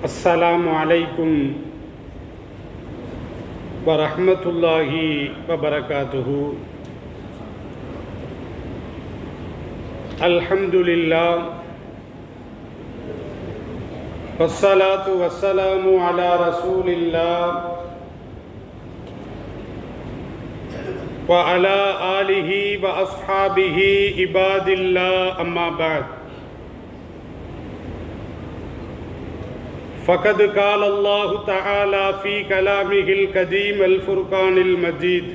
அஸ்ஸலாமு அலைக்கும் வரஹ்மத்துல்லாஹி வபரகாத்துஹு. அல்ஹம்துலில்லாஹ் வஸ்ஸலாத்து வஸ்ஸலாமு அலா ரசூலில்லாஹ் வ அலா ஆலிஹி வ அஸ்ஹாபிஹி இபாதில்லாஹ். அம்மா பஅத். فقد قال الله تعالى في كلامه القديم الفرقان المجيد: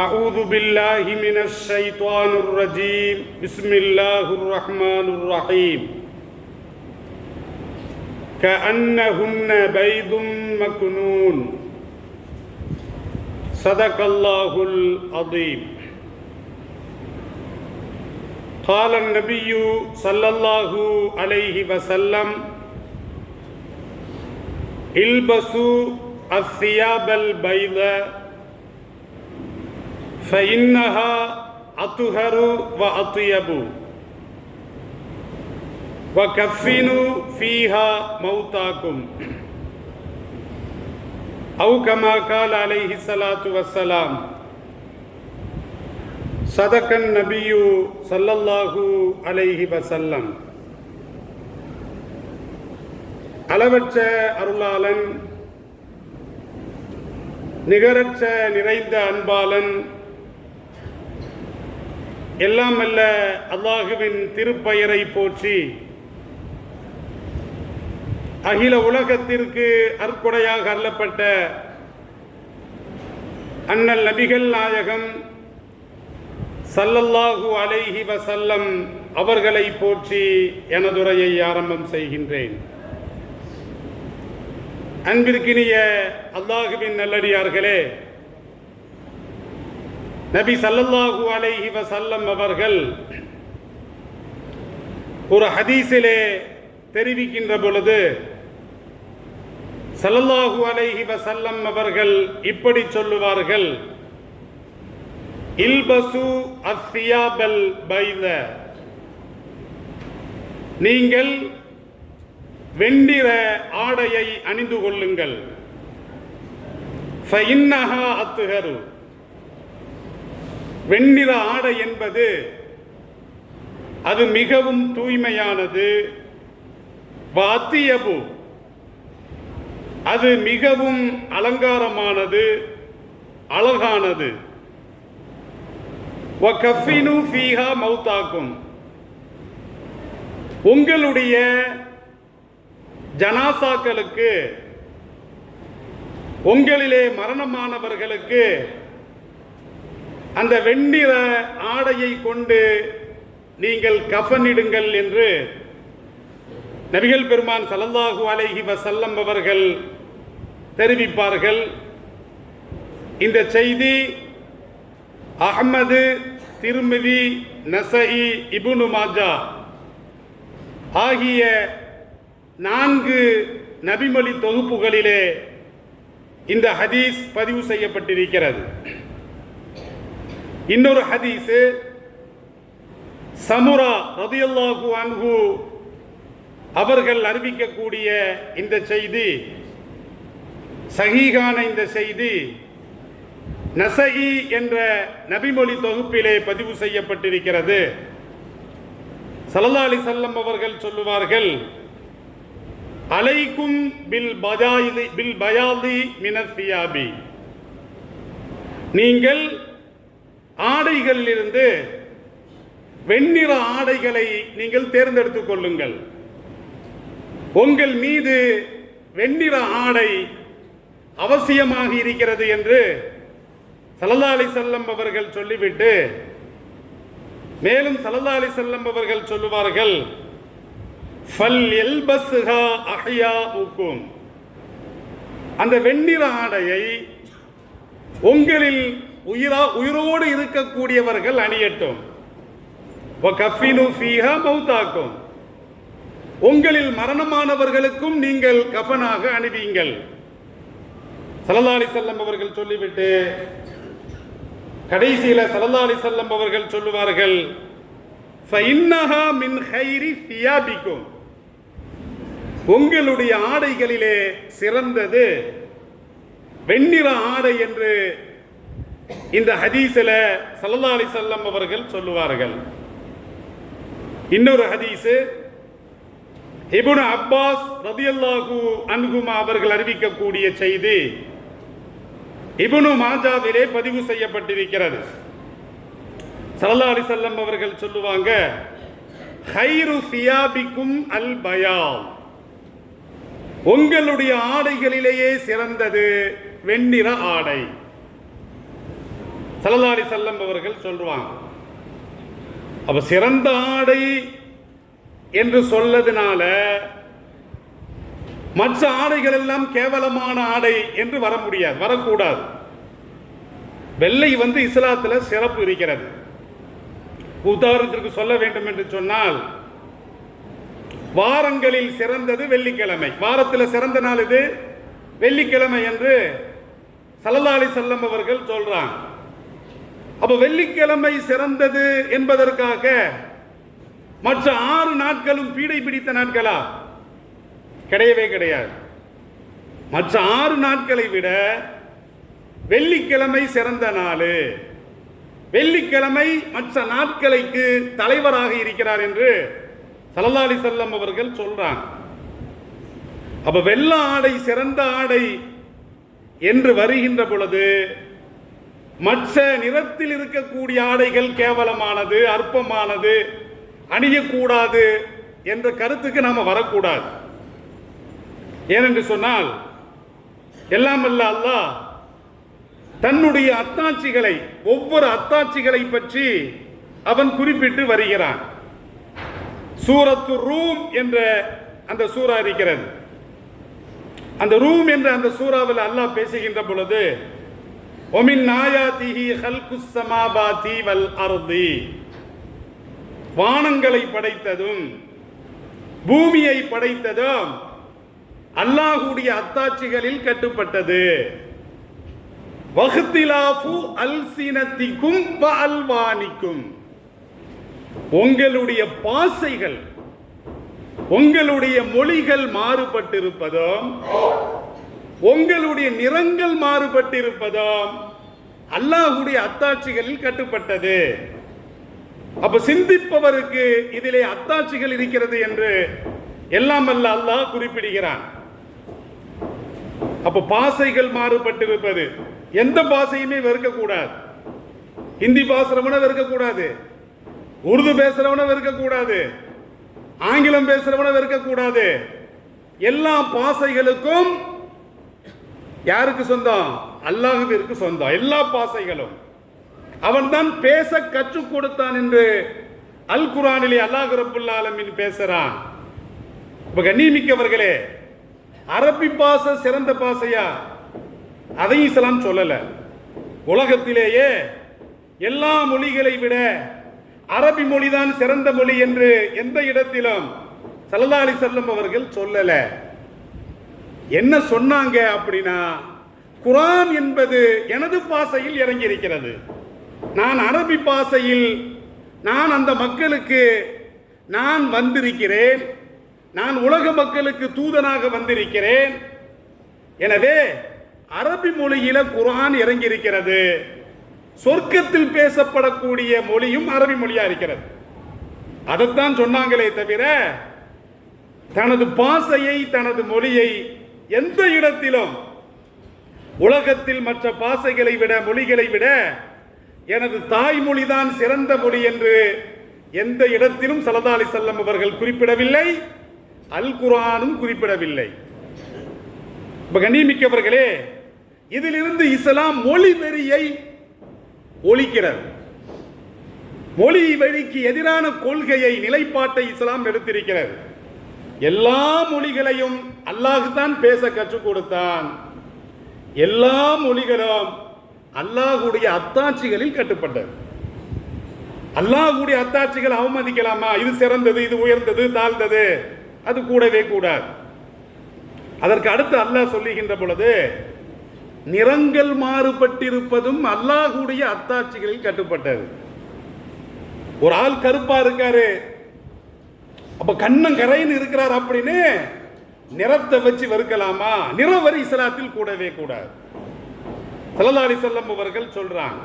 أعوذ بالله من الشيطان الرجيم، بسم الله الرحمن الرحيم. كأنهن بيض مكنون. صدق الله العظيم. قال النبي صلى الله عليه وسلم: البسوا الثياب البيضاء فإنها أطهر وأطيب وكفنوا فيها موتاكم، أو كما قال عليه الصلاة والسلام. சதக்கன் நபியு ஸல்லல்லாஹு அலைஹி வஸல்லம். அளவற்ற அருளாளன், நிகரற்ற நிறைந்த அன்பாளன், எல்லாம் அல்ல அல்லாஹுவின் திருப்பெயரை போற்றி அகில உலகத்திற்கு அற்கொடையாக அருளப்பட்ட அண்ணல் நபிகள் நாயகம் ஸல்லல்லாஹு அலைஹி வஸல்லம் அவர்களை போற்றி எனதுரையை ஆரம்பம் செய்கின்றேன். அன்பிற்கினிய அல்லாஹுவின் நல்லடியார்களே, நபி ஸல்லல்லாஹு அலைஹி வஸல்லம் அவர்கள் ஒரு ஹதீஸிலே தெரிவிக்கின்ற பொழுது ஸல்லல்லாஹு அலைஹி வஸல்லம் அவர்கள் இப்படி சொல்லுவார்கள்: இல்பசு அஸ்ஸியாபல் பைத, நீங்கள் வெண்ணிற ஆடையை அணிந்து கொள்ளுங்கள். ஃபஇன்னஹா அத்ஹரு, வெண்ணிற ஆடை என்பது அது மிகவும் தூய்மையானது. வஅத்யபு, அது மிகவும் அலங்காரமானது, அழகானது. வகஃபினு ஃபீஹா மௌதாக்கும், உங்களுடைய ஜனாசாக்களுக்கு, உங்களிலே மரணமானவர்களுக்கு அந்த வெண்ணிற ஆடையை கொண்டு நீங்கள் கஃனிடுங்கள் என்று நபிகள் பெருமான் ஸல்லல்லாஹு அலைஹி வஸல்லம் அவர்கள் தெரிவிப்பார்கள். இந்த செய்தி அஹ்மது, திர்மிதி, நஸஈ, இப்னு மாஜா ஆகிய 4 நபிமொழி தொகுப்புகளிலே இந்த ஹதீஸ் பதிவு செய்யப்பட்டிருக்கிறது. இன்னொரு ஹதீஸ் சமுரா ரலியல்லாஹு அன்ஹு அவர்கள் அறிவிக்கக்கூடிய இந்த செய்தி, சஹீஹான இந்த செய்தி நஸஈ என்ற நபிமொழி தொகுப்பிலே பதிவு செய்யப்பட்டிருக்கிறது. ஸல்லல்லாஹு அலைஹி வஸல்லம் அவர்கள் சொல்லுவார்கள்: அலைக்கும் பில் பயாதி மினஸ் சியாபி, நீங்கள் ஆடைகளிலிருந்து வெண்ணிற ஆடைகளை நீங்கள் தேர்ந்தெடுத்துக் கொள்ளுங்கள். உங்கள் மீது வெண்ணிற ஆடை அவசியமாக இருக்கிறது என்று ஸல்லல்லாஹு அலைஹி வஸல்லம் அவர்கள் சொல்லிவிட்டு மேலும் ஸல்லல்லாஹு அலைஹி வஸல்லம் அவர்கள் சொல்லுவார்கள்: ஃபல் யல்பஸ்ஹா அஹ்யாஉக்கும், அந்த வெண்ணிற ஆடையை உங்களில் உயிரோடு இருக்கக்கூடியவர்கள் அணியட்டும். வகஃபினு ஃபீஹா மௌதாக்கும், உங்களில் மரணமானவர்களுக்கும் நீங்கள் கஃனாக அணிவீங்கள். ஸல்லல்லாஹு அலைஹி வஸல்லம் அவர்கள் சொல்லிவிட்டு கடைசியில ஸல்லல்லாஹு அலைஹி வஸல்லம் அவர்கள் சொல்லுவார்கள், ஃபஇன்னஹா மின் கைரி தியாபிக்கும், உங்களுடைய ஆடைகளிலே சிறந்தது வெண்ணிற ஆடை என்று இந்த ஹதீஸில் ஸல்லல்லாஹு அலைஹி வஸல்லம் அவர்கள் சொல்லுவார்கள். இன்னொரு ஹதீஸ் இப்னு அப்பாஸ் ரலியல்லாஹு அன்ஹுமா அவர்கள் அறிவிக்கக்கூடிய செய்தி இப்னு மாஜாவிலே பதிவு செய்யப்பட்டிருக்கிறது. ஸல்லல்லாஹு அலைஹி வஸல்லம் அவர்கள் சொல்லுவாங்க, ஹைரு சியாபிக்கும் அல் பயால், உங்களுடைய ஆடைகளிலேயே சிறந்தது வெண்ணிற ஆடை. ஸல்லல்லாஹு அலைஹி வஸல்லம் அவர்கள் சொல்லுவாங்க. அப்ப சிறந்த ஆடை என்று சொல்லதுனால மற்ற ஆடைகள் எல்லாம் கேவலமான ஆடை என்று வர முடியாது, வரக்கூடாது. வெள்ளை இஸ்லாத்தில் சிறப்பு இருக்கிறது. உதாரணத்திற்கு சொல்ல வேண்டும் என்று சொன்னால், வாரங்களில் சிறந்தது வெள்ளிக்கிழமை, வாரத்தில் சிறந்த நாள் இது வெள்ளிக்கிழமை என்று ஸல்லல்லாஹு அலைஹி வஸல்லம் அவர்கள் சொல்றாங்க. அப்ப வெள்ளிக்கிழமை சிறந்தது என்பதற்காக மற்ற 6 நாட்களும் பீடை பிடித்த நாட்களா? கிடையவே கிடையாது. மற்ற 6 நாட்களை விட வெள்ளிக்கிழமை சிறந்த நாள். வெள்ளிக்கிழமை மற்ற நாட்களுக்கு தலைவராக இருக்கிறார் என்று ஸல்லல்லாஹு அலைஹி வஸல்லம் அவர்கள் சொல்றாங்க. அப்ப வெள்ள ஆடை சிறந்த ஆடை என்று வருகின்ற பொழுது மற்ற நிறத்தில் இருக்கக்கூடிய ஆடைகள் கேவலமானது, அற்பமானது, அணியக்கூடாது என்ற கருத்துக்கு நாம வரக்கூடாது. ஏனென்று சொன்னால், எல்லாம் வல்ல அல்லாஹ் தன்னுடைய அத்தாட்சிகளை, ஒவ்வொரு அத்தாட்சிகளை பற்றி அவன் குறிப்பிட்டு வருகிறான். சூரத்து ரூம் என்ற அந்த சூரா இருக்கிறது. அந்த ரூம் என்ற அந்த சூறாவில் அல்லாஹ் பேசுகின்ற பொழுது, ஒமின் ஆயாத்திஹி ஹல்குஸ் ஸமாவாதி வல் அர்தி, வானங்களை படைத்ததும் பூமியை படைத்ததும் அல்லாஹ்வுடைய அத்தாட்சிகளில் கட்டுப்பட்டது. வஹ்திலாஃபு அல்சினத்திக்கும் வ அல்வானிக்கும், உங்களுடைய பாசைகள், உங்களுடைய மொழிகள் மாறுபட்டிருப்பதும் உங்களுடைய நிறங்கள் மாறுபட்டிருப்பதும் அல்லாஹ்வுடைய அத்தாட்சிகளில் கட்டுப்பட்டது. அப்ப சிந்திப்பவருக்கு இதிலே அத்தாட்சிகள் இருக்கிறது என்று எல்லாம் வல்ல அல்லாஹ் குறிப்பிடுகிறான். அப்ப பாசைகள் மாறுபட்டிருப்பது, எந்த பாசையுமே வெறுக்கக்கூடாது. ஹிந்தி பேசுறவன வெறுக்கக்கூடாது, உருது பேசுறவன வெறுக்கக்கூடாது, ஆங்கிலம் பேசுறவன வெறுக்கக்கூடாது. எல்லா பாசைகளுக்கும் யாருக்கு சொந்தம்? அல்லாஹ்விற்கு சொந்தம். எல்லா பாசைகளும் அவன் தான் பேச கற்றுக் கொடுத்தான் என்று அல் குர்ஆனிலே அல்லாஹ் ரப்புல் ஆலமீன் பேசுறான். இப்ப கண்ணியமிக்கவர்களே, அரபி பாசை சிறந்த பாசையா? அதையும் இஸ்லாம் சொல்லல. உலகத்திலேயே எல்லா மொழிகளை விட அரபி மொழிதான் சிறந்த மொழி என்று எந்த இடத்திலும் ஸல்லல்லாஹு அலைஹி வஸல்லம் அவர்கள் சொல்லல. என்ன சொன்னாங்க அப்படின்னா, குர்ஆன் என்பது எனது பாசையில் இறங்கி இருக்கிறது. நான் அரபி பாசையில் நான் அந்த மக்களுக்கு நான் வந்திருக்கிறேன், நான் உலக மக்களுக்கு தூதனாக வந்திருக்கிறேன். எனவே அரபி மொழியில குர்ஆன் இறங்கி இருக்கிறது. சொர்க்கத்தில் பேசப்படக்கூடிய மொழியும் அரபி மொழியா இருக்கிறது. அதைத்தான் சொன்னாங்களே தவிர தனது பாசையை, தனது மொழியை எந்த இடத்திலும் உலகத்தில் மற்ற பாசைகளை விட, மொழிகளை விட எனது தாய்மொழிதான் சிறந்த மொழி என்று எந்த இடத்திலும் ஸல்லல்லாஹு அலைஹி வஸல்லம் அவர்கள் குறிப்பிடவில்லை, அல் குர்ஆனும் குறிப்பிடவில்லை. கண்ணியமிக்கவர்களே, இதிலிருந்து இஸ்லாம் மொழி வெறியை ஒழிக்கிறது. மொழி வெறிக்கு எதிரான கொள்கையை, நிலைப்பாட்டை இஸ்லாம் எடுத்திருக்கிறது. எல்லா மொழிகளையும் அல்லாஹ் தான் பேச கற்றுக் கொடுத்தான். எல்லா மொழிகளும் அல்லாஹ்வுடைய அத்தாட்சிகளில் கட்டுப்பட்டது. அல்லாஹ்வுடைய அத்தாட்சிகள் அவமதிக்கலாமா? இது சிறந்தது, இது உயர்ந்தது, தாழ்ந்தது, அது கூடவே கூடாது. அதற்கு அடுத்து அல்லாஹ் சொல்லுகின்ற பொழுது, நிறங்கள் மாறுபட்டிருப்பதும் அல்லாஹ்வுடைய அத்தாட்சிகளில் கட்டுப்பட்டது. ஒரு ஆள் கருப்பா இருக்காரு, அப்ப கண்ணங்கரைன்னு இருக்கிறார் அப்படின்னு நிறத்தை வச்சு வெறுக்கலாமா? நிறவரி இஸ்லாத்தில் கூடவே கூடாது. ஸல்லல்லாஹு அலைஹி வஸல்லம் அவர்கள் சொல்றாங்க.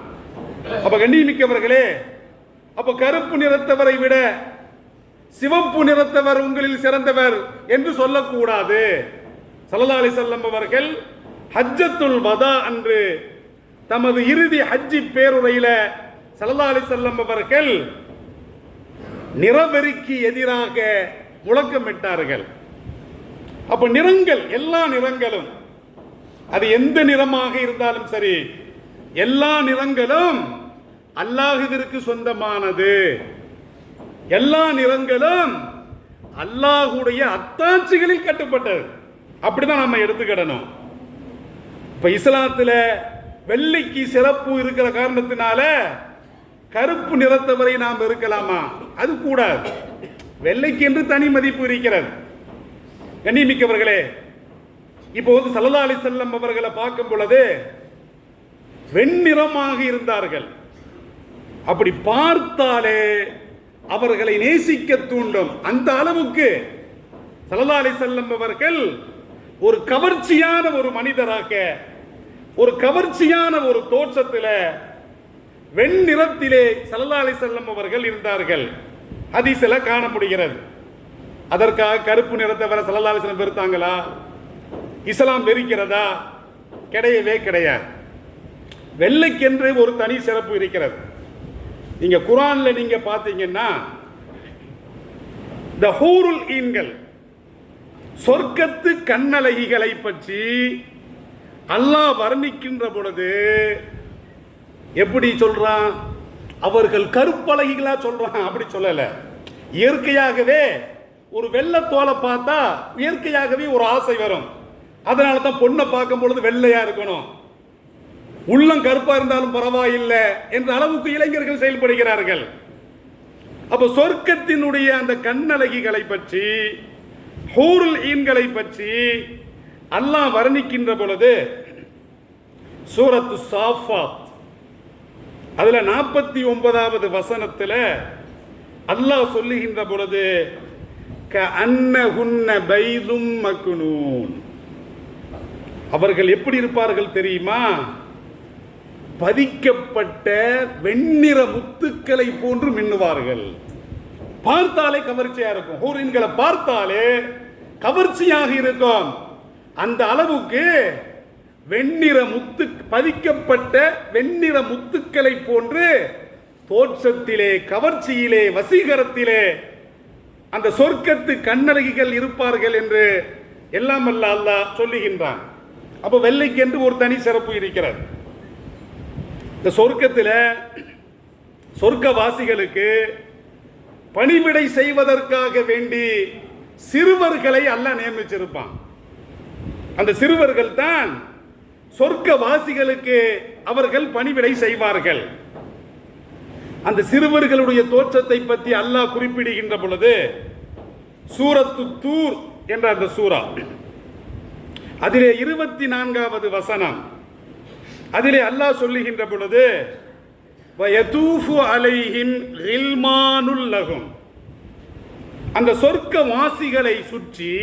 அப்ப கண்ணியமிக்கவர்களே, அப்ப கருப்பு நிறத்தவரை விட சிவப்பு நிறத்தவர் உங்களில் சிறந்தவர் என்று சொல்லக்கூடாது. ஸல்லல்லாஹு அலைஹி வஸல்லம் அவர்கள் ஹஜ்ஜத்துல் வதா அன்று தமது இறுதி ஹஜ்ஜி பேருரையில ஸல்லல்லாஹு அலைஹி வஸல்லம் அவர்கள் நிறவெறிக்கு எதிராக முழக்கமிட்டார்கள். அப்ப நிறங்கள், எல்லா நிறங்களும், அது எந்த நிறமாக இருந்தாலும் சரி, எல்லா நிறங்களும் அல்லாஹ்விற்கு சொந்தமானது. எல்லா நிறங்களும் அல்லாஹ்வுடைய அத்தாட்சிகளில் கட்டுப்பட்டது. அப்படிதான் நம்ம எடுத்துக்கிடணும். இப்ப இஸ்லாத்துல வெள்ளைக்கு சிறப்பு இருக்கிற காரணத்தினால கருப்பு நிறத்தவரை நாம் இருக்கலாமா? அது கூடாது. வெள்ளைக்கு என்று தனி மதிப்பு இருக்கிறது. கண்ணியமிக்கவர்களே, இப்போ ஸல்லல்லாஹு அலைஹி வஸல்லம் அவர்களை பார்க்கும் பொழுது வெண்ணிறமாக இருந்தார்கள். அப்படி பார்த்தாலே அவர்களை நேசிக்க தூண்டும். அந்த அளவுக்கு ஸல்லல்லாஹு அலைஹி வஸல்லம் அவர்கள் ஒரு கவர்ச்சியான ஒரு மனிதராக, ஒரு கவர்ச்சியான ஒரு தோற்றத்தில் வெண்ணிறத்திலே ஸல்லல்லாஹு அலைஹி வஸல்லம் அவர்கள் இருந்தார்கள். ஹதீஸ்ல காண முடிகிறது. அதற்காக கருப்பு நிறத்தை வர ஸல்லல்லாஹு அலைஹி வஸல்லம் வெறுத்தாங்களா? இஸ்லாம் வெறுக்கிறதா? கிடையவே கிடையாது. வெள்ளைக்கென்று ஒரு தனி சிறப்பு இருக்கிறது. நீங்க குர்ஆன்ல நீங்க பார்த்தீங்கன்னா த ஹூருல் ஈன்கள், சொர்க்கத்து கண்ணழகிகளை பற்றி அல்லாஹ் வர்ணிக்கின்ற பொழுது எப்படி சொல்றான்? அவர்கள் கருப்பழகிகளா சொல்றான், அப்படி சொல்லல. இயற்கையாகவே ஒரு வெள்ளத்தோலை பார்த்தா இயற்கையாகவே ஒரு ஆசை வரும். அதனால தான் பொண்ணை பார்க்கும் பொழுது வெள்ளையா இருக்கணும், உள்ளம் கருப்பா இருந்தாலும் பரவாயில்லை என்ற அளவுக்கு இளைஞர்கள் செயல்படுகிறார்கள். அப்ப சொர்க்கத்தினுடைய அந்த கண்ணழகிகளை பற்றி, ஹூருல் ஈன்களை பற்றி அல்லாஹ் வர்ணிக்கின்ற பொழுது சூரத்து சாஃபாத் அதுல 49வது வசனத்துல அல்லாஹ் சொல்லுகின்ற பொழுது கஅன்னஹுன்ன பைதும் மக்னூன், அவர்கள் எப்படி இருப்பார்கள் தெரியுமா? பதிக்கப்பட்ட வெண்ணிற முத்துக்களை போன்று மின்னுவார்கள். பார்த்தாலே கவர்ச்சியா இருக்கும். ஹூரின்களை பார்த்தாலே கவர்ச்சியாக இருக்கும். அந்த அளவுக்கு வெண்ணிற முத்து, பதிக்கப்பட்ட வெண்ணிற முத்துக்களை போன்று தோற்றத்திலே, கவர்ச்சியிலே, வசீகரத்திலே அந்த சொர்க்கத்து கண்ணழகிகள் இருப்பார்கள் என்று எல்லாம் அல்ல அல்லாஹ் சொல்லுகின்றான். அப்ப வெள்ளைக்கு என்று ஒரு தனி சிறப்பு இருக்கிறது. இந்த சொர்க்கத்தில் சொர்க்கவாசிகளுக்கு பணிவிடை செய்வதற்காக வேண்டி சிறுவர்களை அல்லாஹ் நியமிச்சிருப்பான். அந்த சிறுவர்கள் தான் சொர்க்கவாசிகளுக்கு அவர்கள் பணிவிடை செய்வார்கள். அந்த சிறுவர்களுடைய தோற்றத்தை பற்றி அல்லாஹ் குறிப்பிடுகின்ற பொழுது சூரத்து தூர் என்ற அந்த சூரா, அதிலே 24வது வசனம், அதிலே அல்லாஹ் சொல்லுகின்ற பொழுது வயதூஃபு அலைஹிம் கில்மானுல் லஹும், அந்த சொர்க்கவாசிகளை சுற்றி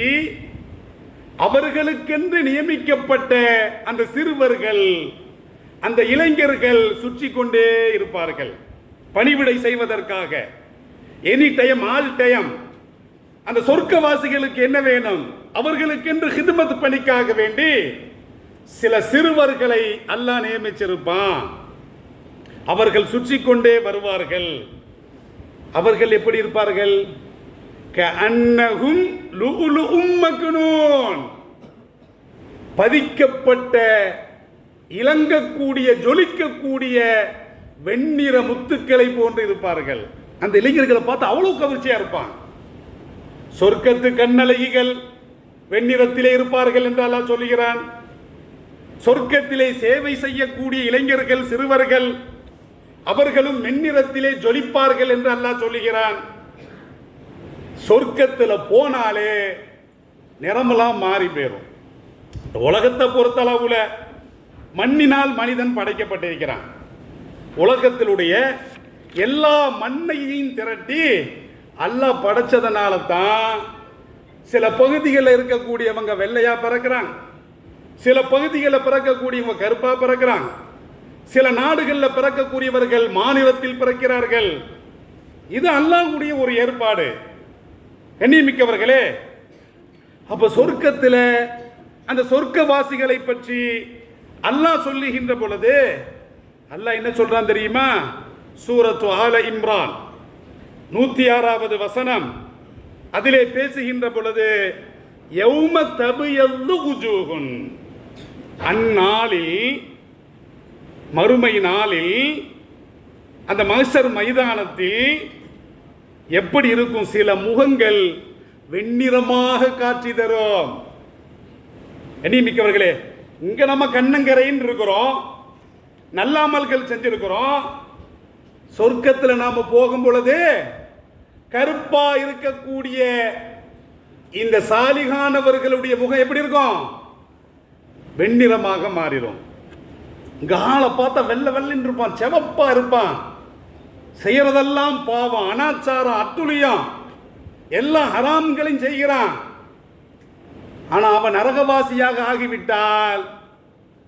அவர்களுக்கென்று நியமிக்கப்பட்ட அந்த சிறுவர்கள், அந்த இளைஞர்கள் சுற்றி கொண்டே இருப்பார்கள் பணிவிடை செய்வதற்காக. Any time, all time. அந்த சொர்க்கவாசிகளுக்கு என்ன வேணும்? அவர்களுக்கென்று ஹிதுமத் பணிக்காக வேண்டி சில சிறுவர்களை அல்லாஹ் நியமிச்சிருப்பான். அவர்கள் சுற்றி கொண்டே வருவார்கள். அவர்கள் எப்படி இருப்பார்கள்? கஅன்னஹும் லுஉலுஉம் மக்னூன், பதிக்கப்பட்ட, இலங்கக்கூடிய, ஜொலிக்கக்கூடிய வெண்ணிற முத்துக்களை போன்று இருப்பார்கள். அந்த இளைஞர்களை பார்த்து அவ்வளவு கவர்ச்சியா இருப்பான். சொர்க்கத்து கண்ணழகிகள் வெண்ணிறத்திலே இருப்பார்கள் என்று அல்லாஹ் சொல்லுகிறான். சொர்க்கத்திலே சேவை செய்யக்கூடிய இளைஞர்கள், சிறுவர்கள், அவர்களும் வெண்ணிறத்திலே ஜொலிப்பார்கள் என்று அல்லாஹ் சொல்லுகிறான். சொர்க்கத்தில் போனாலே நிறமெல்லாம் மாறி போயிடும். உலகத்தை பொறுத்தளவுல மண்ணினால் மனிதன் படைக்கப்பட்டிருக்கிறான். உலகத்திலுடைய எல்லா மண்ணையும் திரட்டி அல்லாஹ் படைச்சதனால தான் சில பகுதிகளில் இருக்கக்கூடியவங்க வெள்ளையா பிறக்கிறாங்க, சில பகுதிகளில் பிறக்கக்கூடியவங்க கருப்பா பிறக்கிறாங்க, சில நாடுகளில் பிறக்கக்கூடியவர்கள் மாநிலத்தில் பிறக்கிறார்கள். இது அல்லாஹ்வுடைய ஒரு ஏற்பாடு. கண்ணியமிக்கவர்களே, அப்ப சொர்க்கத்தில் அந்த சொர்க்கவாசிகளை பற்றி அல்லாஹ் சொல்லுகின்ற பொழுது அல்லாஹ் என்ன சொல்றான் தெரியுமா? சூரத்து ஆல இம்ரான் 106வது வசனம், அதிலே பேசுகின்ற பொழுது யௌம தபியல்லு உஜூஹுன், அந்நாளில் மறுமை நாளில் அந்த மஹ்ஷர் மைதானத்தில் எப்படி இருக்கும்? சில முகங்கள் வெண்ணிறமாக காட்சி தரும். கண்ணியமிக்கவர்களே, இங்க நம்ம கண்ணங்கரைன்னு இருக்கிறோம், நல்ல அமல்கள் செஞ்சிருக்கிறோம். சொர்க்கத்தில் நாம போகும் பொழுது கருப்பா இருக்கக்கூடிய இந்த சாலிகானவர்களுடைய முகம் எப்படி இருக்கும்? வெண்ணிறமாக மாறிடும். இங்க ஆளை பார்த்தா வெள்ளை வெள்ளின்னு இருப்பான், செவப்பா இருப்பான், செய்யறதெல்லாம் பாவம், அனாச்சாரம், அத்துளியம், எல்லா ஹராம்களையும் செய்கிறான். ஆனா அவன் நரகவாசியாக ஆகிவிட்டால்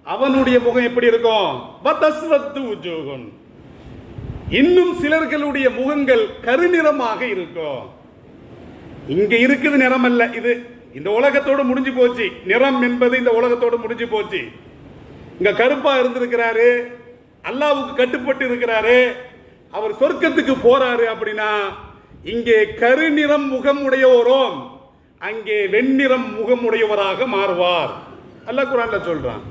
அவனுடைய முகம் எப்படி இருக்கும்? இன்னும் சிலர்களுடைய முகங்கள் கருநிறமாக இருக்கும். இங்க இருக்குது நிறம் அல்ல, இது இந்த உலகத்தோடு முடிஞ்சு போச்சு. நிறம் என்பது இந்த உலகத்தோடு முடிஞ்சு போச்சு. இங்க கருப்பா இருந்திருக்கிறாரு, அல்லாஹ்வுக்கு கட்டுப்பட்டு இருக்கிறாரு, அவர் சொர்க்கத்துக்கு போறாரு அப்படின்னா இங்கே கருநிறம் முகம் உடையவரும் அங்கே வெண்ணிறம் முகம் உடையவராக மாறுவார். அல்லாஹ் குர்ஆன்ல சொல்றான்.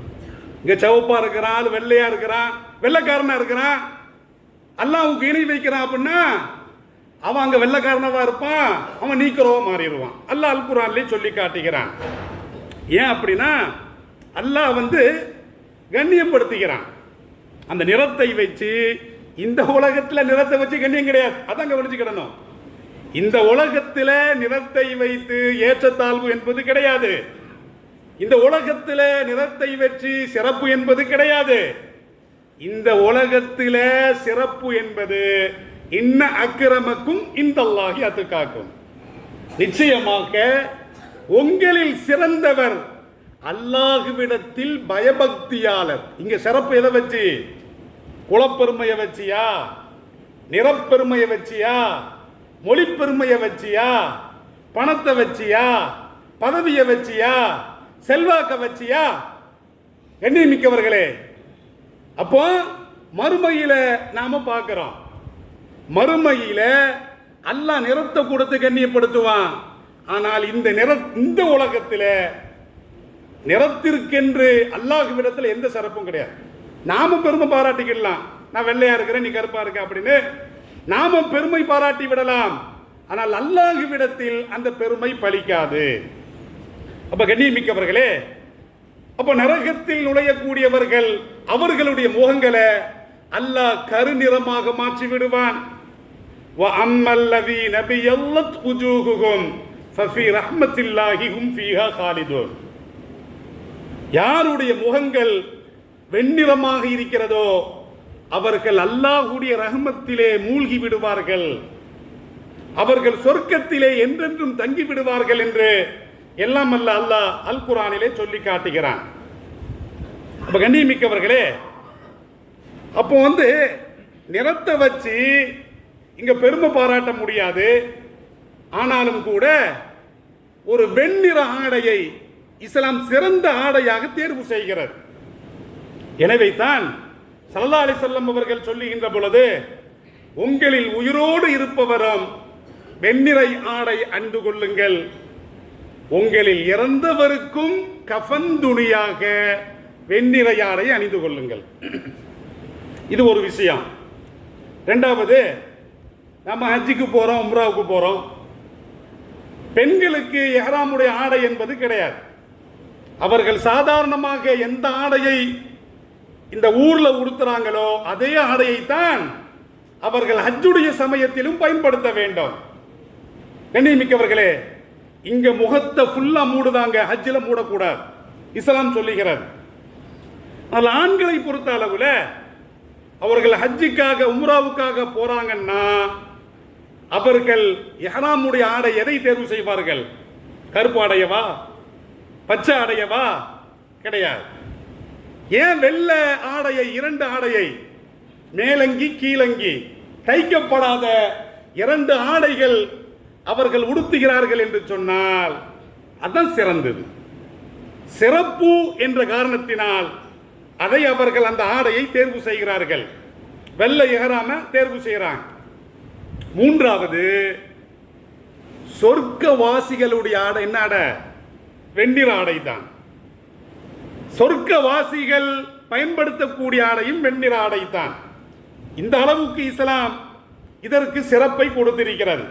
இங்க சிவப்பா இருக்கிறான், வெள்ளையா இருக்கிறான், வெள்ளைக்காரனா இருக்கிறான், அல்லாஹ்வுக்கு இணை வைக்கிறான் அப்படின்னா அவன் அங்க வெள்ளைக்காரனவா இருப்பான், அவன் நீக்கிறவா மாறிடுவான். அல்லாஹ் அல் குர்ஆன்லயே சொல்லி காட்டுகிறான். ஏன் அப்படின்னா அல்லாஹ் கண்ணியப்படுத்துகிறான். அந்த நிறத்தை வச்சு, இந்த உலகத்தில் நிறத்தை வச்சு கண்ணியம் கிடையாது, அதான் கவனிச்சுக்கிடணும். இந்த உலகத்தில் நிறத்தை வைத்து ஏற்றத்தாழ்வு என்பது கிடையாது. இந்த உலகத்தில் நிறத்தை வச்சு சிறப்பு என்பது கிடையாது. இந்த உலகத்தில் சிறப்பு என்பது இன்ன அக்கிரமக்கும் இந்தல்லாஹி அத்துக்காக்கும், நிச்சயமாக உங்களில் சிறந்தவர் அல்லாஹ்விடத்தில் பயபக்தியாளர். இங்க சிறப்பு எதை வச்சு? குலப்பெருமையை வச்சியா, நிறப்பெருமையை வச்சியா, மொழிப்பெருமையை வச்சியா, பணத்தை வச்சியா, பதவியை வச்சியா, செல்வாக்க வச்சியா? கண்ணியமிக்கவர்களே, அப்போ மறுமையில நாம பார்க்கிறோம், மறுமையில அல்லாஹ் நிறத்தை கொடுத்து கண்ணியப்படுத்துவான். ஆனால் இந்த உலகத்தில் நிறத்திற்கென்று அல்லாஹ்விடத்தில் எந்த சிறப்பும் கிடையாது. நாம பெருமை பாராட்டிக்கலாம், நான் வெள்ளையா இருக்கிறேன், நீ கருப்பா இருக்க அப்படின்னு நாம பெருமை பாராட்டி விடலாம். ஆனால் அல்லாஹ்விடத்தில் அந்த பெருமை பலிக்காது. அப்ப கண்ணியமிக்கவர்களே, அப்ப நரகத்தில் நுழையக்கூடியவர்கள் அவர்களுடைய முகங்களை அல்லாஹ் கருநிறமாக மாற்றி விடுவான். وَأَمَّا بِيَضَّتْ وُجُوهُهُمْ فَفِي رَحْمَةِ اللَّهِ هُمْ فِيهَا خَالِدُونَ. யாருடைய முகங்கள் வெண்ணிறமாக இருக்கிறதோ அவர்கள் அல்லாஹ்வுடைய ரஹ்மத்திலே மூழ்கி விடுவார்கள், அவர்கள் சொர்க்கத்திலே என்றென்றும் தங்கி விடுவார்கள் என்று எல்லாம் அல்ல அல்லாஹ் அல் குர்ஆனிலே சொல்லி காட்டுகிறான். அப்ப கண்ணியமிக்கவர்களே, அப்போ நிறத்தை வச்சு இங்க பெருமை பாராட்ட முடியாது. ஆனாலும் கூட ஒரு வெண்ணிற ஆடையை இஸ்லாம் சிறந்த ஆடையாக தேர்வு செய்கிறது. எனவே தான் ஸல்லல்லாஹு அலைஹி வஸல்லம் அவர்கள் சொல்லுகின்ற பொழுது, உங்களில் உயிரோடு இருப்பவரும் வெண்ணிறை ஆடை அணிந்து கொள்ளுங்கள், உங்களில் இறந்தவருக்கும் கஃன் துணியாக வெண்ணிறை ஆடை அணிந்து கொள்ளுங்கள். இது ஒரு விஷயம். இரண்டாவது, நம்ம ஹஜ்ஜுக்கு போறோம், உம்ராவுக்கு போறோம், பெண்களுக்கு இஹ்ராமுடைய ஆடை என்பது கிடையாது. அவர்கள் சாதாரணமாக எந்த ஆடையை இந்த ஊர்ல உடுத்துறாங்களோ அதே ஆடையைத்தான் அவர்கள் ஹஜ்ஜுடைய சமயத்திலும் பயன்படுத்த வேண்டும். கண்ணியமிக்கவர்களே, இங்க முகத்தை ஃபுல்லா மூடுதாங்க, ஹஜ்ஜில் மூடக்கூடாது, இஸ்லாம் சொல்லுகிறது. அதில் ஆண்களை பொறுத்த அளவுல அவர்கள் ஹஜ்ஜுக்காக உம்ராவுக்காக போறாங்கன்னா அவர்கள் இஹ்ராமுடைய ஆடை எதை தேர்வு செய்வார்கள்? கருப்பு ஆடையவா, பச்சை ஆடையவா? கிடையாது. ஏன் வெள்ளை ஆடையை, இரண்டு ஆடையை, மேலங்கி கீழங்கி தைக்கப்படாத இரண்டு ஆடைகள் அவர்கள் உடுத்துகிறார்கள் என்று சொன்னால் அதுதான் சிறந்தது. சிறப்பு என்ற காரணத்தினால் அதை அவர்கள் அந்த ஆடையை தேர்வு செய்கிறார்கள். வெள்ளை இஹ்ராம தேர்வு செய்கிறாங்க. மூன்றாவது, சொர்க்கவாசிகளுடைய ஆடை என்ன ஆடை? வெண்ணிற ஆடை தான். சொர்க்கவாசிகள் பயன்படுத்தக்கூடிய ஆடையும் வெண்ணிற ஆடை தான். இந்த அளவுக்கு இஸ்லாம் இதற்கு சிறப்பை கொடுத்திருக்கிறது.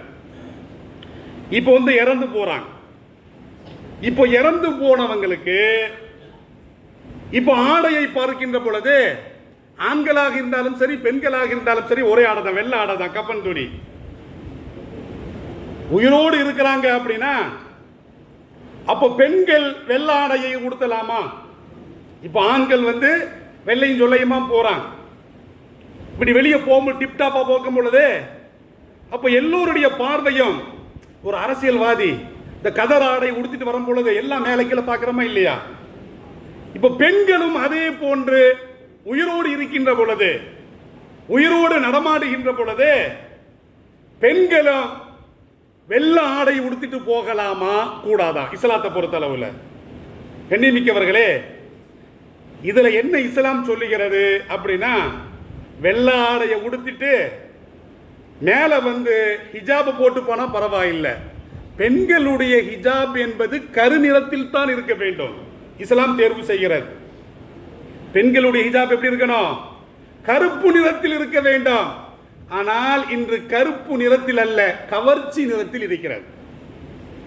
இப்போ இறந்து போறாங்க. இப்போ இறந்து போனவங்களுக்கு இப்போ ஆடையை பார்க்கின்ற பொழுது ஆண்களாக இருந்தாலும் சரி பெண்களாக இருந்தாலும் சரி ஒரே ஆடை தான், வெள்ளை ஆடை தான், கஃன் துணி. உயிரோடு இருக்கிறாங்க அப்படின்னா அப்போ பெண்கள் வெள்ளை ஆடையை உடுத்தலாமா? இப்போ ஆண்கள் வெள்ளையும் சொல்லையுமா போறாங்க. இப்படி வெளியே போகும்போது டிப்டாப்பா போக்கும் பொழுது அப்போ எல்லோருடைய பார்வையும் ஒரு அரசியல்வாதி இந்த கதர் ஆடை உடுத்திட்டு வரும் பொழுது எல்லாம் மேலே கீழே பார்க்குறோமா இல்லையா? இப்போ பெண்களும் அதே போன்று உயிரோடு இருக்கின்ற பொழுது, உயிரோடு நடமாடுகின்ற பொழுது பெண்களும் வெள்ளை ஆடை உடுத்திட்டு போகலாமா கூடாதா? இஸ்லாத்தை பொறுத்தளவுல கண்ணியமிக்கவர்களே, இதுல என்ன இஸ்லாம் சொல்லுகிறது அப்படின்னா, வெள்ளை ஆடையை உடுத்திட்டு மேல ஹிஜாப் போட்டு போனா பரவாயில்லை. பெண்களுடைய ஹிஜாப் என்பது கருநிறத்தில் தான் இருக்க வேண்டும். இஸ்லாம் தேர்வு செய்கிறது. பெண்களுடைய ஹிஜாப் எப்படி இருக்கணும்? கருப்பு நிறத்தில் இருக்க வேண்டும். ஆனால் இன்று கருப்பு நிறத்தில் அல்ல, கவர்ச்சி நிறத்தில் இருக்கிறது.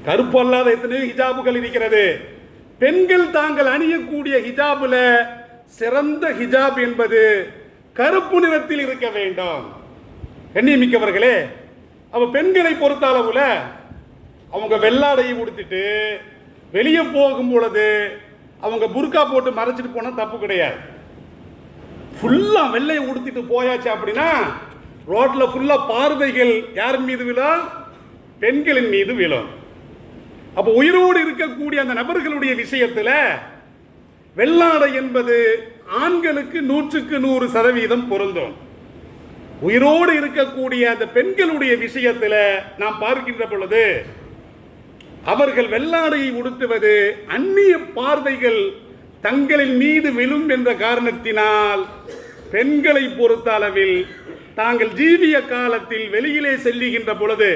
கருப்பு அல்லாத எத்தனையோ ஹிஜாபுகள் இருக்கிறது. பெண்கள் தாங்கள் அணியக்கூடிய ஹிஜாபுல சிறந்த ஹிஜாப் என்பது கருப்பு நிறத்தில் இருக்க வேண்டும். கண்ணியமிக்கவர்களே, அவ பெண்களை பொறுத்த அளவுல அவங்க வெள்ளாடையை உடுத்திட்டு வெளியே போகும் பொழுது அவங்க புர்கா போட்டு மறைச்சிட்டு போனா தப்பு கிடையாது. ஃபுல்லா வெள்ளையை உடுத்திட்டு போயாச்சு அப்படின்னா ரோட்ல ஃபுல்லா பார்வைகள் யார் மீது விழும்? பெண்களின் மீது விழும். அப்போ உயிரோடு இருக்கக்கூடிய அந்த நபர்களுடைய விஷயத்துல வெள்ளாடை என்பது ஆண்களுக்கு 100% பொருந்தும். உயிரோடு இருக்கக்கூடிய அந்த பெண்களுடைய விஷயத்துல நாம் பார்க்கின்ற பொழுது அவர்கள் வெள்ளாடையை உடுத்துவது அந்நிய பார்வைகள் தங்களின் மீது விழும் என்ற காரணத்தினால் பெண்களை பொறுத்த அளவில் தாங்கள் ஜீவிய காலத்தில் வெளியிலே செல்லுகின்ற பொழுது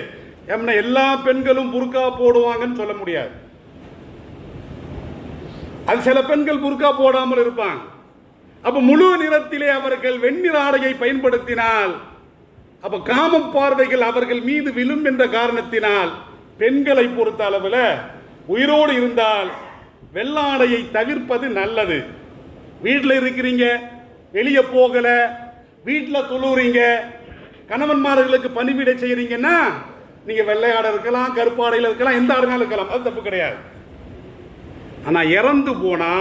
எல்லா பெண்களும் புர்கா போடுவாங்கன்னு சொல்ல முடியாது. அது சில பெண்கள் புர்கா போடாமல் இருப்பாங்க. அப்ப முழு நிறத்திலே அவர்கள் வெண்ணிற ஆடையை பயன்படுத்தினால் அப்ப காம பார்வைகள் அவர்கள் மீது விழும் என்ற காரணத்தினால் பெண்களை பொறுத்த அளவில் உயிரோடு இருந்தால் வெள்ளாடையை தவிர்ப்பது நல்லது. வீட்டில் இருக்கிறீங்க, வெளியே போகல, வீட்டில் தொழுறீங்க, கணவன்மார்களுக்கு பணிவிடை செய்யறீங்கன்னா நீங்க வெள்ளை ஆடை இருக்கலாம், கருப்பு ஆடையில் இருக்கலாம், எந்த ஆடைனாலும் இருக்கலாம், அது தப்பு கிடையாது. ஆனா இறந்து போனா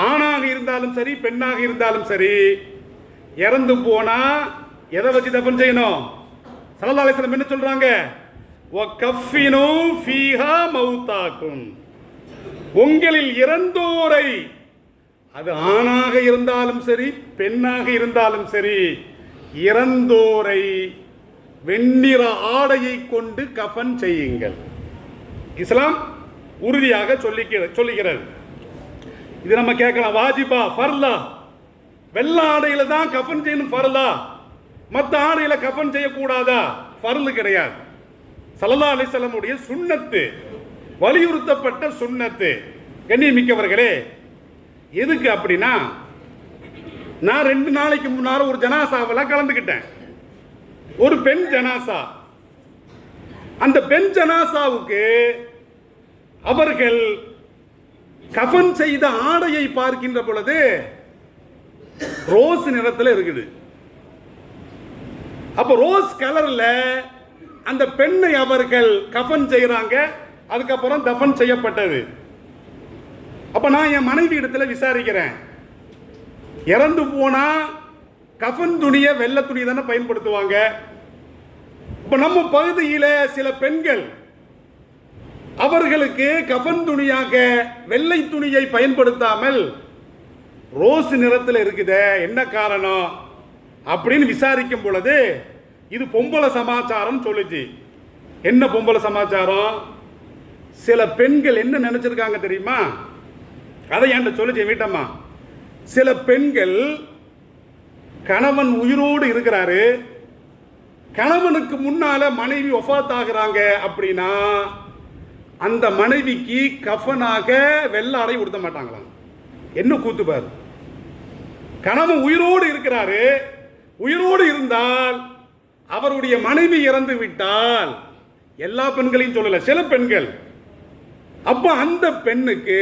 ஆணாக இருந்தாலும் சரி பெண்ணாக இருந்தாலும் சரி இறந்து போனா எதை வச்சு தஃபன் செய்யணும்? ஸல்லல்லாஹு அலைஹி வஸல்லம் என்ன சொல்றாங்க? வகஃபினு ஃபீஹா மௌதாக்கும், உங்களில் இறந்தோரை, அது ஆணாக இருந்தாலும் சரி பெண்ணாக இருந்தாலும் சரி, இறந்தோரை வெண்ணிற ஆடையை கொண்டு கஃன் செய்யுங்கள். இஸ்லாம் உறுதியாக சொல்லுகிறது. இது நம்ம கேட்கலாம், வாஜிபா ஃபர்லா? வெள்ளை ஆடையில தான் கஃன் செய்யணும் ஃபர்லா, மற்ற ஆடையில கஃன் செய்யக்கூடாதா? ஃபர்லு கிடையாது. ஸல்லல்லாஹு அலைஹி வஸல்லம் உடைய சுன்னத்து, வலியுறுத்தப்பட்ட சுன்னத்து. கண்ணியமிக்கவர்களே, எதுக்கு அப்படின்னா, நான் 2 நாளைக்கு முன்னால ஒரு ஜனாசாவில் கலந்துக்கிட்டேன். ஒரு பெண் ஜனாசா. அந்த பெண் ஜனாசாவுக்கு அவர்கள் கஃன் செய்த ஆடையை பார்க்கின்ற பொழுது ரோஸ் நிறத்தில் இருக்குது. அப்ப ரோஸ் கலர்ல அந்த பெண்ணை அவர்கள் கஃன் செய்யறாங்க. அதுக்கப்புறம் தஃபன் செய்யப்பட்டது. அப்ப நான் என் மனைவி இடத்துல விசாரிக்கிறேன், இறந்து போனா கஃன் துணியை வெள்ளை துணி தானே பயன்படுத்துவாங்க. இப்ப நம்ம பகுதியில் சில பெண்கள் அவர்களுக்கு கஃன் துணியாக வெள்ளை துணியை பயன்படுத்தாமல் ரோஸ் நிறத்தில் இருக்குதே, என்ன காரணம் அப்படின்னு விசாரிக்கும் பொழுது இது பொம்பளை சமாச்சாரம் சொல்லுச்சு. என்ன பொம்பளை சமாச்சாரம்? சில பெண்கள் என்ன நினைச்சிருக்காங்க தெரியுமா? அதை என்கிட்ட சொல்லுச்சு வீட்டம்மா. சில பெண்கள் கணவன் உயிரோடு இருக்கிறாரு, கணவனுக்கு முன்னால மனைவி வஃபாத் ஆகுறாங்க அப்படின்னா அந்த மனைவிக்கு கஃனாக வெள்ளாடை உடுத்த மாட்டாங்களாம். என்ன கூத்து பாரு. கணவன் உயிரோடு இருக்கிறாரு, உயிரோடு இருந்தால் அவருடைய மனைவி இறந்து விட்டால், எல்லா பெண்களையும் சொல்லல, சில பெண்கள், அப்ப அந்த பெண்ணுக்கு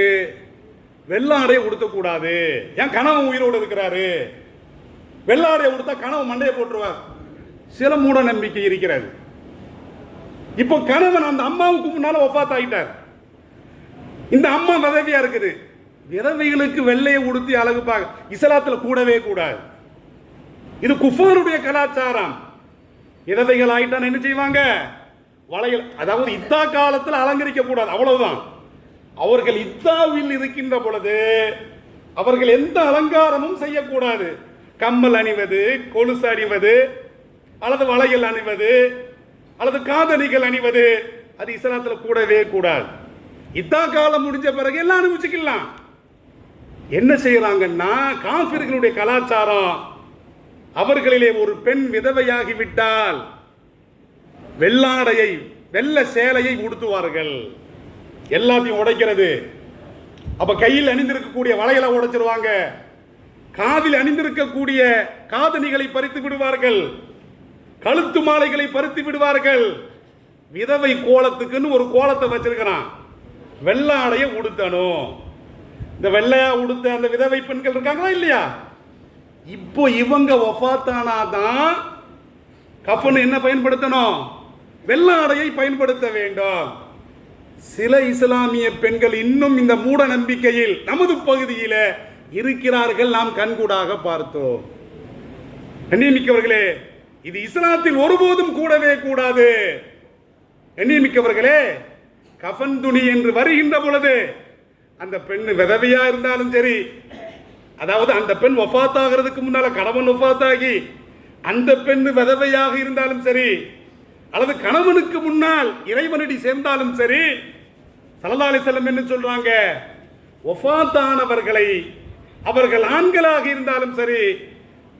வெள்ளாடை உடுத்தக்கூடாது. ஏன் கணவன் உயிரோடு இருக்கிறாரு, வெள்ளாடை உடுத்தா கணவன் மண்டையை போட்டுருவார். சில மூட நம்பிக்கை இருக்கிறது. இப்போ கணவன் அந்த அம்மாவுக்கு முன்னால வஃபாத் ஆகிட்டார், இந்த அம்மா விதவியா இருக்குது. விதவைகளுக்கு வெள்ளையை உடுத்தி அழகு பார்க்க இஸ்லாத்தில் கூடவே கூடாது. இது குஃபாருடைய கலாச்சாரம். விதவைகள் ஆயிட்டான் என்ன செய்வாங்க? வளையல், அதாவது இத்தா காலத்தில் அலங்கரிக்க கூடாது, அவ்வளவுதான். அவர்கள் இத்தாவில் இருக்கின்ற பொழுது அவர்கள் எந்த அலங்காரமும் செய்யக்கூடாது. கம்மல் அணிவது, கொலுசு அணிவது, அல்லது வளையல் அணிவது, அல்லது காதணிகள் அணிவது, அது இஸ்லாத்தில் கூடவே கூடாது. இத்தா காலம் முடிஞ்ச பிறகு எல்லாம் அனுபவிச்சுக்கலாம். என்ன செய்யறாங்கன்னா, காஃபிர்களுடைய கலாச்சாரம், அவர்களிலே ஒரு பெண் விதவையாகிவிட்டால் வெள்ளாடையை, வெள்ள சேலையை உடுத்துவார்கள். எல்லாத்தையும் உடைக்கிறது. அப்ப கையில் அணிந்திருக்கக்கூடிய வளையலை உடைச்சிருவாங்க, காதில் அணிந்திருக்கக்கூடிய காதணிகளை பறித்து விடுவார்கள், கழுத்து மாலைகளை பறித்து விடுவார்கள். விதவை கோலத்துக்குன்னு ஒரு கோலத்தை வச்சிருக்கிறான், வெள்ளாடைய உடுத்தணும். இந்த வெள்ளையா உடுத்த அந்த விதவை பெண்கள் இருக்காங்களா இல்லையா? இப்போ இவங்க வஃபாத்தானாதான் கஃன் என்ன பயன்படுத்தணும்? வெள்ளாடையை பயன்படுத்த வேண்டும். சில இஸ்லாமிய பெண்கள் இன்னும் இந்த மூட நம்பிக்கையில் நமது பகுதியில் இருக்கிறார்கள், நாம் கண்கூடாக பார்த்தோம். கண்ணியமிக்கவர்களே, இது இஸ்லாத்தில் ஒருபோதும் கூடவே கூடாது. கண்ணியமிக்கவர்களே, கஃன் துணி என்று வருகின்ற பொழுது அந்த பெண் விதவையா இருந்தாலும் சரி, அதாவது அந்த பெண் வஃபாத் ஆகிறதுக்கு முன்னால கணவன் வஃபாத் ஆகி அந்த பெண் விதவையாக இருந்தாலும் சரி, அல்லது கணவனுக்கு முன்னால் இறைவனடி சேர்ந்தாலும் சரி, ஸல்லல்லாஹு அலைஹி வஸல்லம் என்ன சொல்றாங்க? வஃபாத்தானவர்களை, அவர்கள் ஆண்களாக இருந்தாலும் சரி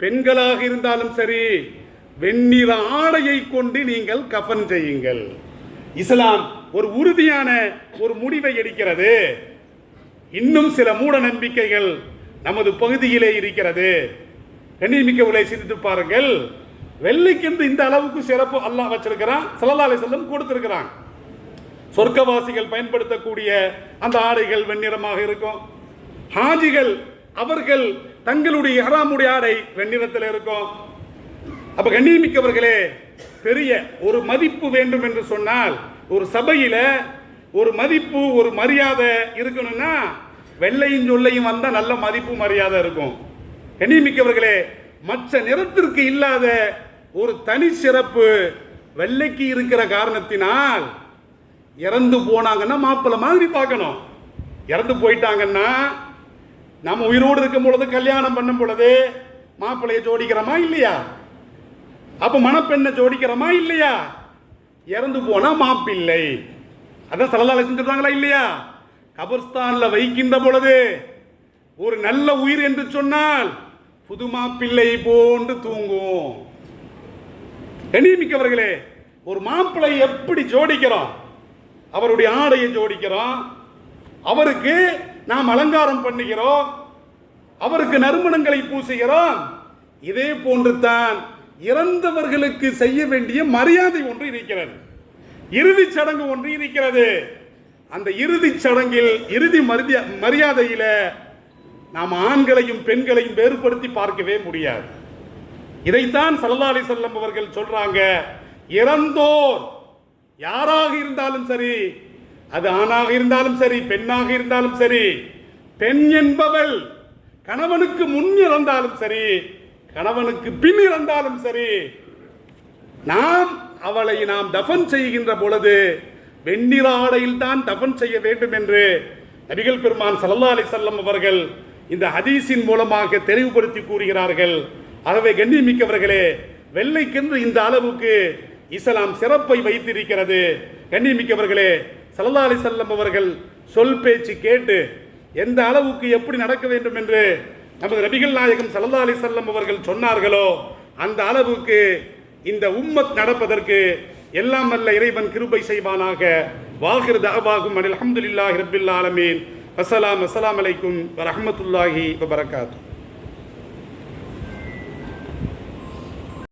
பெண்களாக இருந்தாலும் சரி, வெண்ணிற ஆடையை கொண்டு நீங்கள் கஃன் செய்யுங்கள். இஸ்லாம் ஒரு உறுதியான ஒரு முடிவை எடுக்கிறது. இன்னும் சில மூட நம்பிக்கைகள் நமது பகுதியிலே இருக்கிறது. கண்ணியமிக்கவர்களை சிந்தித்து பாருங்கள். வெள்ளைக்கென்று இந்த அளவுக்கு சிறப்பு அல்லாஹ் வச்சிருக்கிறான், ஸல்லல்லாஹு அலைஹி வஸல்லம் கொடுத்திருக்கிறான். சொர்க்கவாசிகள் பயன்படுத்தக்கூடிய அந்த ஆடைகள் வெண்ணிறமாக இருக்கும். ஹாஜிகள் அவர்கள் தங்களுடைய ஹராமுடைய ஆடை வெண்ணிறத்தில் இருக்கும். அப்ப கண்ணியமிக்கவர்களே, பெரிய ஒரு மதிப்பு வேண்டும் என்று சொன்னால், ஒரு சபையில ஒரு மதிப்பு, ஒரு மரியாதை இருக்கணும்னா வெள்ளையும் சொல்லையும் வந்தா நல்ல மதிப்பு மரியாதை இருக்கும். கண்ணியமிக்கவர்களே, மற்ற நிறத்திற்கு இல்லாத ஒரு தனி சிறப்பு வெள்ளைக்கு இருக்கிற காரணத்தினால் இறந்து போனாங்கன்னா மாப்பிள்ளை மாதிரி பார்க்கணும். இறந்து போயிட்டாங்கன்னா நம்ம உயிரோடு இருக்கும் பொழுது, கல்யாணம் பண்ணும் பொழுது மாப்பிள்ளையை ஜோடிக்கிறோமா இல்லையா? அப்ப மணப்பெண்ணை ஜோடிக்கிறோமா இல்லையா? இறந்து போனா மாப்பிள்ளை, அதான் ஸல்லல்லாஹு அலைஹி வஸல்லம் சொல்றாங்களா இல்லையா? கபர்ஸ்தான்ல வைக்கின்ற பொழுது ஒரு நல்ல உயிர் என்று சொன்னால் புது மாப்பிள்ளை போன்று தூங்கும். கண்ணியமிக்கவர்களே, ஒரு மாப்பிள்ளை எப்படி ஜோடிக்கிறோம்? அவருடைய ஆடையை ஜோடிக்கிறோம், அவருக்கு நாம் அலங்காரம் பண்ணுகிறோம், அவருக்கு நறுமணங்களை பூசுகிறோம். இதே போன்று தான் இறந்தவர்களுக்கு செய்ய வேண்டிய மரியாதை ஒன்று இருக்கிறது, இறுதி சடங்கு ஒன்று இருக்கிறது. அந்த இறுதி சடங்கில், இறுதி மரியாதையில நாம் ஆண்களையும் பெண்களையும் வேறுபடுத்தி பார்க்கவே முடியாது. இதைத்தான் ஸல்லல்லாஹு அலைஹி வஸல்லம் அவர்கள் சொல்றாங்க, இறந்தோர் யாராக இருந்தாலும் சரி, அது ஆணாக இருந்தாலும் சரி பெண்ணாக இருந்தாலும் சரி, பெண் என்பவள் கணவனுக்கு முன் இறந்தாலும் சரி, கணவனுக்கு பின் இறந்தாலும் சரி, அவளை நாம் தஃபன் செய்கின்ற பொழுது வெண்ணிற ஆடையில் தான் தஃபன் செய்ய வேண்டும் என்று நபிகள் பெருமான் ஸல்லல்லாஹு அலைஹி வஸல்லம் அவர்கள் இந்த ஹதீஸின் மூலமாக தெளிவுபடுத்தி கூறுகிறார்கள். ஆகவே கண்ணியமிக்கவர்களே, வெள்ளைக்கென்று இந்த அளவுக்கு இஸ்லாம் சிறப்பை வைத்திருக்கிறது. கண்ணியமிக்கவர்களே, ஸல்லல்லாஹு அலைஹி வஸல்லம் அவர்கள் சொல் பேச்சு கேட்டு எந்த அளவுக்கு எப்படி நடக்க வேண்டும் என்று நமது நபிகள் நாயகம் ஸல்லல்லாஹு அலைஹி வஸல்லம் அவர்கள் சொன்னார்களோ அந்த அளவுக்கு இந்த உம்மத் நடப்பதற்கு எல்லாம் வல்ல இறைவன் கிருபை செய்வானாக. வாஹிர் தஅவாகும் அல்ஹம்துலில்லாஹி ரப்பில் ஆலமீன். அஸ்ஸலாமு அலைக்கும் வரஹ்மத்துல்லாஹி வபரகாத்துஹு.